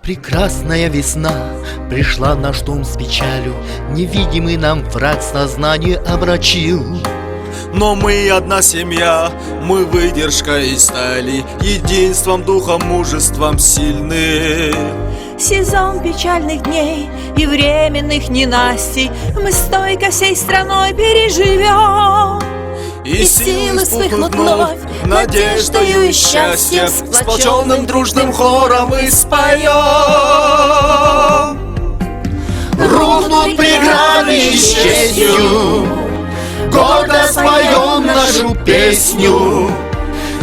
Прекрасная весна пришла в наш дом с печалью, невидимый нам враг сознание омрачил. Но мы одна семья, мы выдержкой стали, единством, духом, мужеством сильны. Сезон печальных дней и временных ненастий мы стойко всей страной переживем. И силы вспыхнут вновь, надеждою и счастьем, сплоченным дружным хором мы споем. Рухнут преграды с честью, гордо споем нашу песню.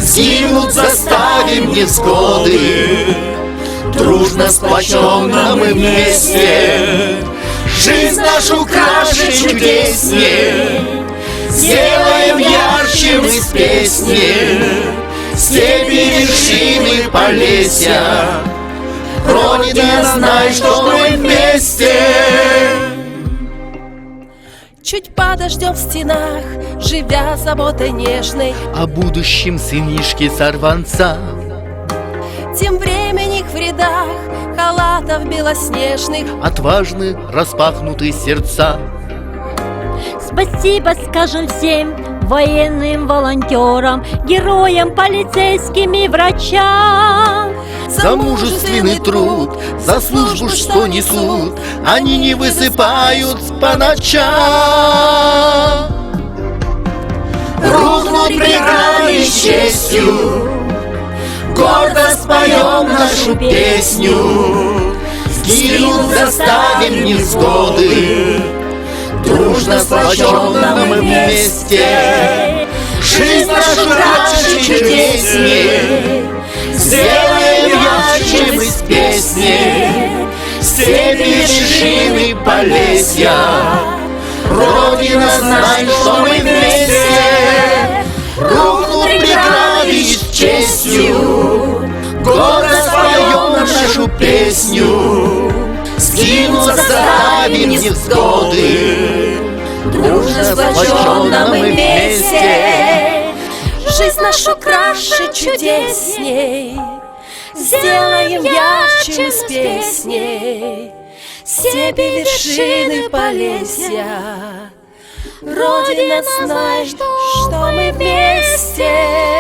Зимут заставим невзгоды, дружно сплоченно мы вместе. Жизнь нашу краше, чудеснее, сделаем ярче мы с песни. Степи, вершины, полесья, Родина, знай, что мы вместе. Чуть подождем в стенах, живя заботой нежной О будущем сынишке сорванца. Тем времени в рядах халатов белоснежных Отважны распахнуты сердца. Спасибо скажем всем военным волонтерам, героям, полицейским и врачам. За мужественный труд, за службу, что несут, они не высыпают по ночам. Рухнут преграды с честью, гордо споем нашу песню. Сгинут заставим невзгоды, дружно сплоченно мы вместе. Жизнь нашу краше, чудеснее, сделаем ярче мы с песни. Степи, вершины, полесья, Родина, знай, что мы вместе. Рухнут преграды с честью, гордо споем нашу песню. Сгинут заставим невзгоды, дружно сплоченно мы вместе. жизнь нашу краше, чудесней, сделаем ярче мы с песней. Степи, вершины, полесья, Родина, знай, что мы вместе.